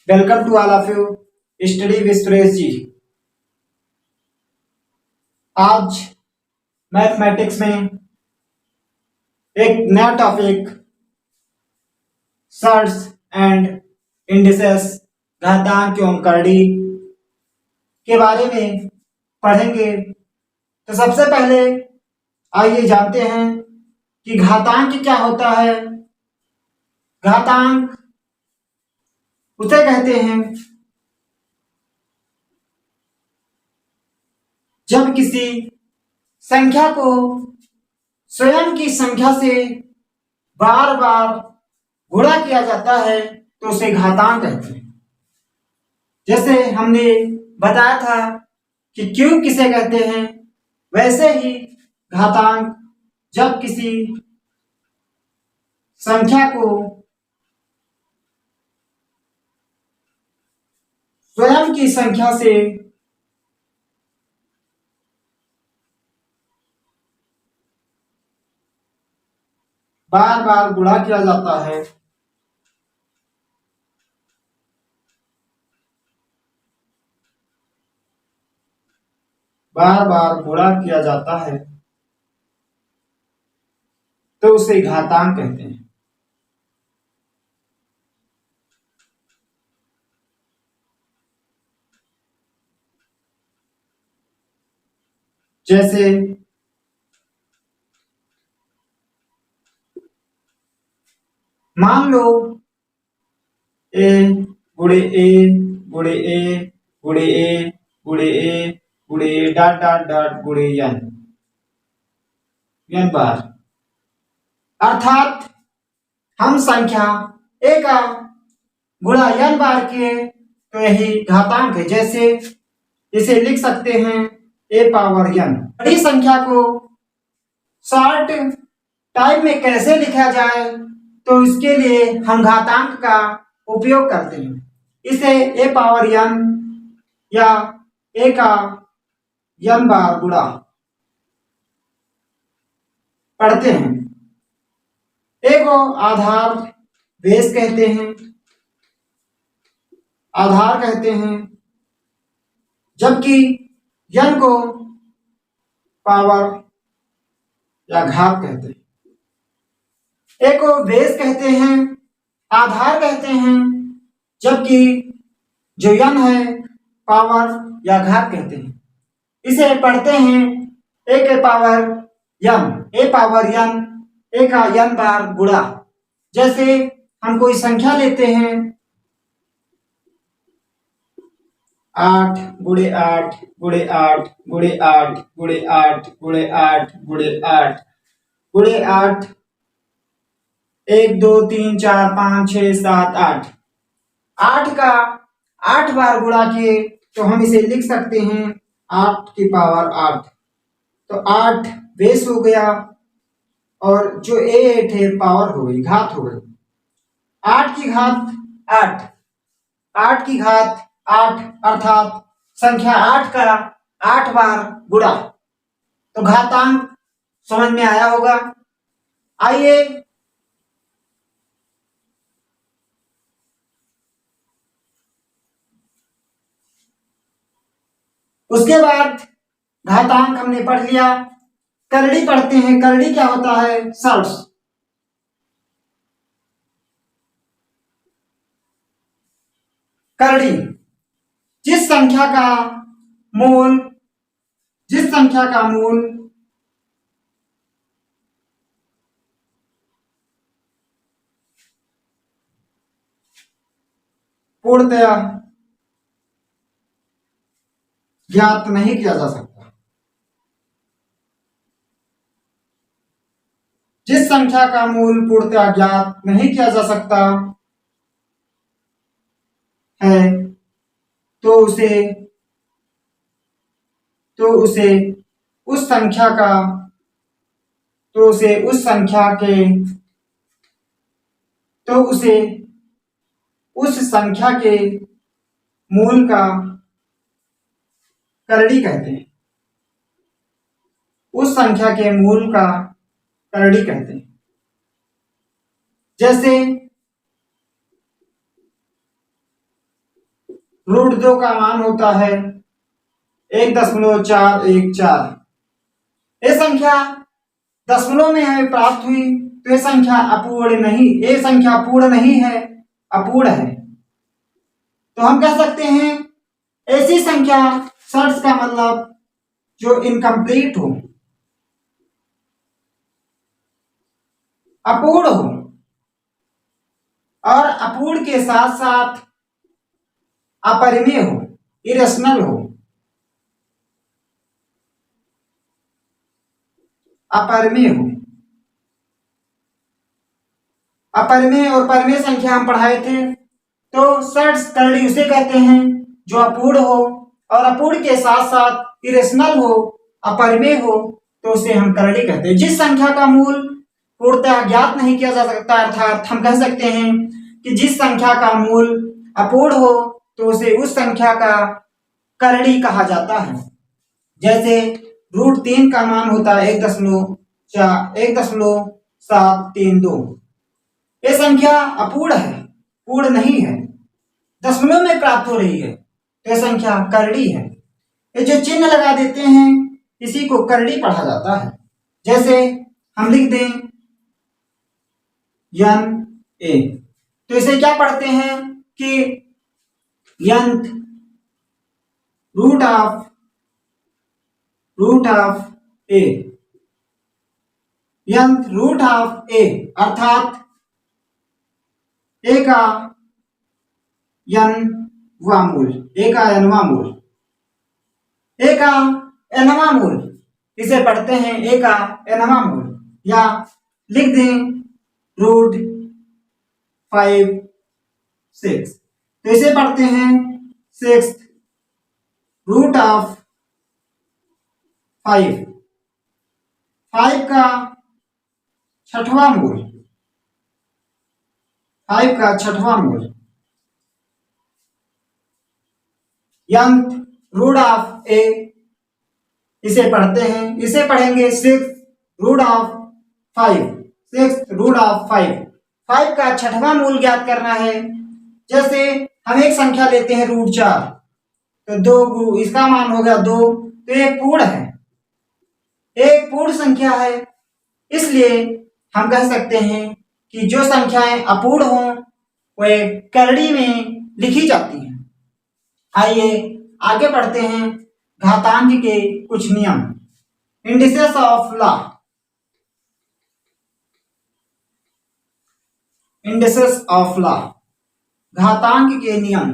Welcome to all of you study with Suresh ji. आज mathematics में एक नया टॉपिक सर्ट्स एंड इंडिसेस घातांक एवं करड़ी के बारे में पढ़ेंगे। तो सबसे पहले आइए जानते हैं कि घातांक क्या होता है। घातांक उसे कहते हैं जब किसी संख्या को स्वयं की संख्या से बार बार गुणा किया जाता है तो उसे घातांक कहते हैं। जैसे हमने बताया था कि क्यूब किसे कहते हैं, वैसे ही घातांक जब किसी संख्या को स्वयं की संख्या से बार बार गुणा किया जाता है तो उसे घातांक कहते हैं। जैसे मान लो ए गुणे ए गुणे ए गुणे ए गुणे ए गुणे ए डॉट डॉट डॉट गुणे एन बार, अर्थात हम संख्या ए का गुणा n बार किए तो यही घातांक है। जैसे इसे लिख सकते हैं a पावर n। बड़ी संख्या को शॉर्ट टाइम में कैसे लिखा जाए तो इसके लिए हम घातांक का उपयोग करते हैं। इसे a पावर n या a का n बार गुणा पढ़ते हैं। a को आधार बेस कहते हैं, आधार कहते हैं, जबकि n को पावर या घात कहते हैं। a को बेस कहते हैं, आधार कहते हैं, जबकि जो n है पावर या घात कहते हैं। इसे पढ़ते हैं a के power n, a power n, a का n बार गुणा। जैसे हम कोई संख्या लेते हैं 8 गुणे 8 गुणे 8 गुणे 8 गुणे 8 गुणे 8 गुणे 8 गुणे 8 1 2 3 4 5 6 7 8, 8 का 8 बार गुणा किए तो हम इसे लिख सकते हैं 8 की पावर 8। तो 8 बेस हो गया और जो a8 है पावर हो गई, घात हो गई। 8 की घात 8, 8 की घात 8 अर्थात संख्या 8 का 8 बार गुणा। तो घातांक समझ में आया होगा। आइए उसके बाद घातांक हमने पढ़ लिया, करड़ी पढ़ते हैं। करड़ी क्या होता है? सर्ट्स। करड़ी जिस संख्या का मूल पूर्णतया ज्ञात नहीं किया जा सकता, जिस संख्या का मूल पूर्णतया ज्ञात नहीं किया जा सकता है तो उसे उस संख्या के मूल का करड़ी कहते हैं। उस संख्या के मूल का करड़ी कहते हैं। जैसे √2 का मान होता है 1.414। ये संख्या दशमलव में हमें प्राप्त हुई तो ये संख्या अपूर्ण नहीं, ये संख्या पूर्ण नहीं है, अपूर्ण है। तो हम कह सकते हैं ऐसी संख्या षड्स का मतलब जो इनकम्प्लीट हो, अपूर्ण हो और अपूर्ण के साथ साथ अपरिमेय हो, इरेशनल हो। अपरिमेय हो, अपरिमेय और परिमेय संख्या हम पढ़ाए थे। तो षड्स करड़ी उसे कहते हैं जो अपूर्ण हो और अपूर्ण के साथ साथ इरेशनल हो, अपरिमेय हो, तो उसे हम करड़ी कहते हैं। जिस संख्या का मूल पूर्णतः ज्ञात नहीं किया जा सकता, अर्थात हम कह सकते हैं कि जिस संख्या का मूल अपूर्ण हो तो उसे उस संख्या का करड़ी कहा जाता है। जैसे √3 का मान होता है 1.732। ये संख्या अपूर्ण है, पूर्ण नहीं है, दशमलव में प्राप्त हो रही है, तो यह संख्या करड़ी है। ये जो चिन्ह लगा देते हैं इसी को करड़ी पढ़ा जाता है। जैसे हम लिख दें n a, तो इसे क्या पढ़ते हैं कि nth root of a, nth root of a अर्थात a का nवां मूल, a का nवां मूल, a का nवां मूल, इसे पढ़ते हैं a का nवां मूल, या लिख दें √5 6, तो इसे पढ़ते हैं 6th रूट ऑफ 5, 5 का छठवां मूल, 5 का छठवां मूल, nth रूट ऑफ a, इसे पढ़ते हैं, इसे पढ़ेंगे 6th root of 5, 6th root of 5, 5 का छठवां मूल ज्ञात करना है। जैसे हम एक संख्या लेते हैं √4, तो 2 इसका मान हो गया 2, तो एक पूर्ण है, एक पूर्ण संख्या है, इसलिए हम कह सकते हैं कि जो संख्याएं अपूर्ण हों वे करड़ी में लिखी जाती हैं। आइए आगे बढ़ते हैं घातांक के कुछ नियम, indices of law. Indices of law, घातांक के नियम।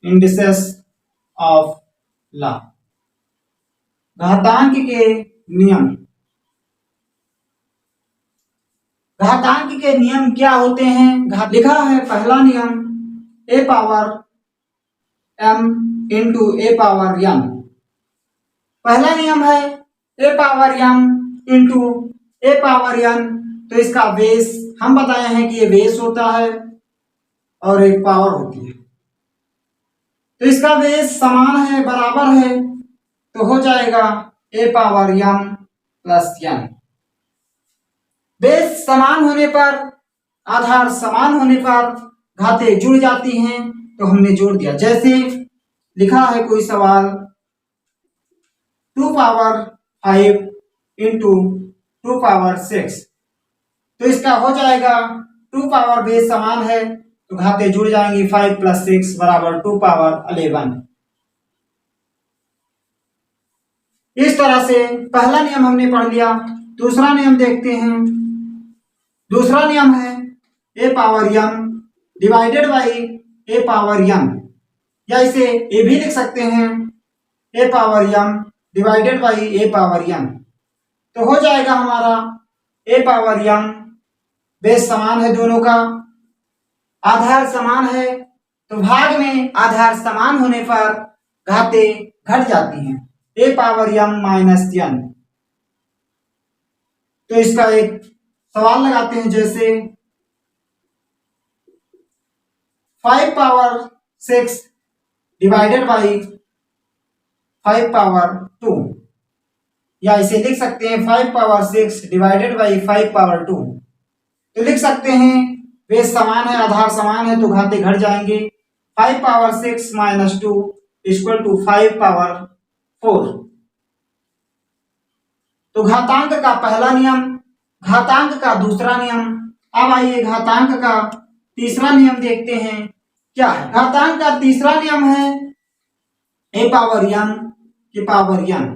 इंडिसेस ऑफ लॉ, घातांक के नियम। घातांक के नियम क्या होते हैं? लिखा है पहला नियम a power m into a power n। पहला नियम है a power m into a power n, तो इसका बेस हम बताए हैं कि ये बेस होता है और एक पावर होती है, तो इसका बेस समान है, बराबर है, तो हो जाएगा a power m plus n। Base समान होने पर, आधार समान होने पर घातें जुड़ जाती हैं, तो हमने जोड़ दिया। जैसे लिखा है कोई सवाल 2 पावर 5 इंटू 2 पावर 6, तो इसका हो जाएगा 2 पावर बेस समान है तो घातें जुड़ जाएंगी, 5 प्लस 6 बराबर 2 पावर 11। इस तरह से पहला नियम हमने पढ़ लिया। दूसरा नियम देखते हैं। दूसरा नियम है a power m divided by a power m, या इसे a भी लिख सकते हैं a power m divided by a power m, तो हो जाएगा हमारा a पावर m, बेस समान है दोनों का, आधार समान है, तो भाग में आधार समान होने पर घातें घट जाती हैं, a power m minus n। तो इसका एक सवाल लगाते हैं, जैसे 5 पावर 6 डिवाइडेड बाई 5 पावर 2, या इसे लिख सकते हैं 5 पावर 6 डिवाइडेड बाई 5 पावर 2। तो लिख सकते हैं बेस समान है, आधार समान है, तो घाते घट जाएंगे। 5 power 6 minus 2 equal to 5 power 4। तो घातांक का पहला नियम, घातांक का दूसरा नियम। अब आइए घातांक का तीसरा नियम देखते हैं क्या है। घातांक का तीसरा नियम है ए पावर m की पावर n।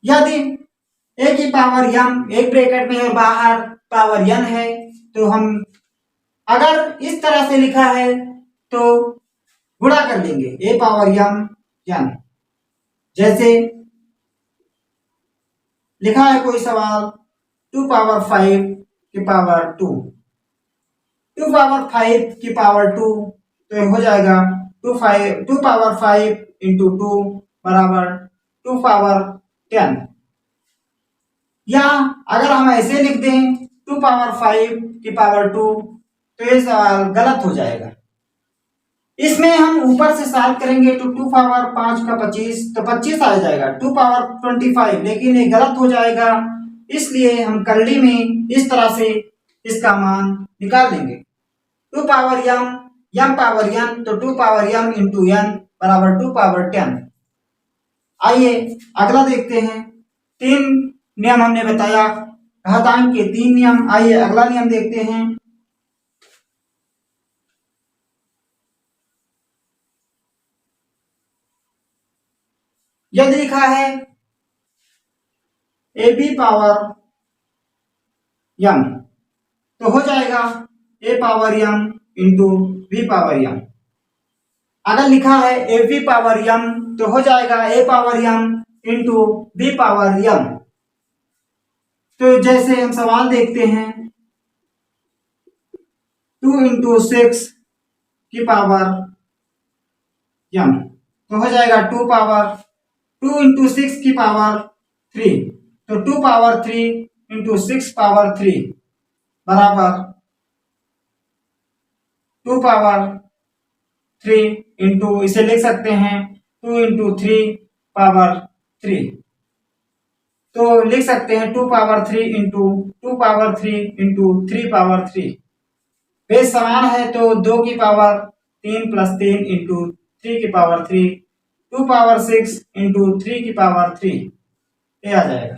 यदि ए की पावर m एक ब्रैकेट में और बाहर पावर n है, तो हम अगर इस तरह से लिखा है तो गुणा कर लेंगे ए पावर m n। जैसे लिखा है कोई सवाल 2 पावर 5 की पावर 2, 2 पावर 5 की पावर 2, तो हो जाएगा 2 पावर 5 इंटू 2 बराबर 2 पावर 10। या अगर हम ऐसे लिख दें 2 पावर 5 की पावर 2, तो ये सवाल गलत हो जाएगा। इसमें हम ऊपर से सॉल्व करेंगे तो 2 पावर 5 का 25, तो 25 आ जाएगा। 2 पावर 25, लेकिन ये गलत हो जाएगा, इसलिए हम करली में इस तरह से इसका मान निकाल लेंगे। 2 पावर m पावर n, तो 2 पावर m इंटू n बराबर 2 पावर 10। आइए अगला देखते हैं। 3 नियम हमने बताया, घातांक के 3 नियम। आइए अगला नियम देखते हैं। यदि लिखा है ए बी पावर m, तो हो जाएगा A power m into B power m। अगर लिखा है ए बी पावर m, तो हो जाएगा A power m into B power m। तो जैसे हम सवाल देखते हैं 2 इंटू 6 की पावर m, तो हो जाएगा 2 इंटू 6 की पावर 3, तो 2 पावर 3 इंटू 6 पावर 3 बराबर 2 पावर 3 इंटू, इसे लिख सकते हैं 2 इंटू 3 पावर 3। तो लिख सकते हैं 2 power 3 into 2 power 3 into 3 power 3। Base समान है तो 2 की पावर 3 प्लस 3 इंटू 3 की पावर 3, 2 पावर 6 इंटू 3 की पावर 3, ये आ जाएगा।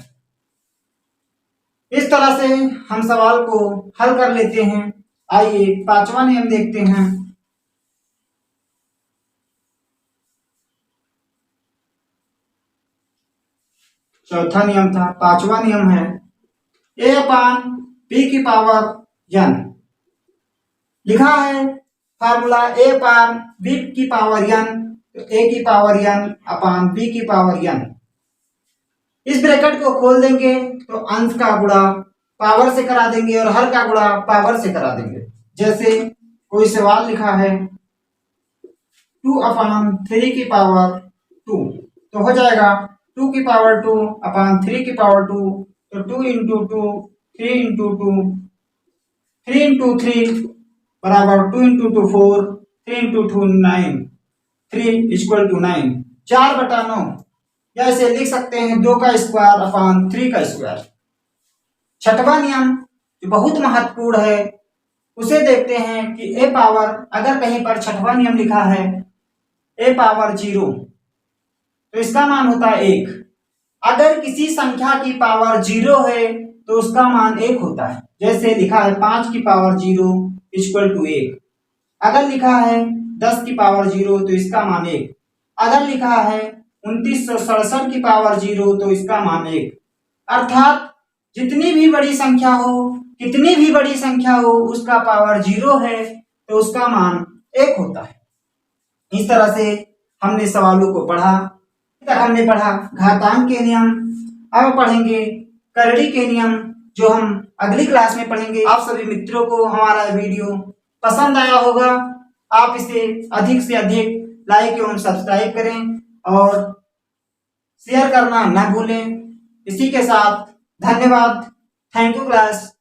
इस तरह से हम सवाल को हल कर लेते हैं। आइए पांचवा नियम देखते हैं। चौथा नियम था, पांचवा नियम है ए अपान बी की पावर n। लिखा है फार्मूला ए अपान बी की पावर n, तो ए की पावर n अपान बी की पावर n। इस ब्रैकेट को खोल देंगे तो अंश का गुणा पावर से करा देंगे और हर का गुणा पावर से करा देंगे। जैसे कोई सवाल लिखा है 2 अपान 3 की पावर 2, तो हो जाएगा 2 की पावर 2 अपान 3 की पावर 2, तो 2 इंटू 2 3 इंटू 2 3 इंटू 3 बराबर 2 इंटू 2 4, 3 इंटू 2 9, 3 इक्वल टू 9, 4/9। या इसे लिख सकते हैं 2 का स्क्वायर अपान 3 का स्क्वायर। छठवां नियम जो बहुत महत्वपूर्ण है उसे देखते हैं कि ए पावर, अगर कहीं पर छठवां नियम लिखा है ए पावर 0, तो इसका मान होता है 1। अगर किसी संख्या की पावर 0 है तो उसका मान 1 होता है। जैसे लिखा है 5 की पावर 0 इक्वल टू 1। अगर लिखा है 10 की पावर 0, तो इसका मान 1। अगर लिखा है 2967 की पावर 0, तो इसका मान 1। अर्थात जितनी भी बड़ी संख्या हो, कितनी भी बड़ी संख्या हो, उसका पावर 0 है तो उसका मान 1 होता है। इस तरह से हमने सवालों को पढ़ा। तक हमने पढ़ा घातांक के नियम। अब पढ़ेंगे करड़ी के नियम, जो हम अगली क्लास में पढ़ेंगे। आप सभी मित्रों को हमारा वीडियो पसंद आया होगा। आप इसे अधिक से अधिक लाइक एवं सब्सक्राइब करें और शेयर करना न भूलें। इसी के साथ धन्यवाद। Thank you class.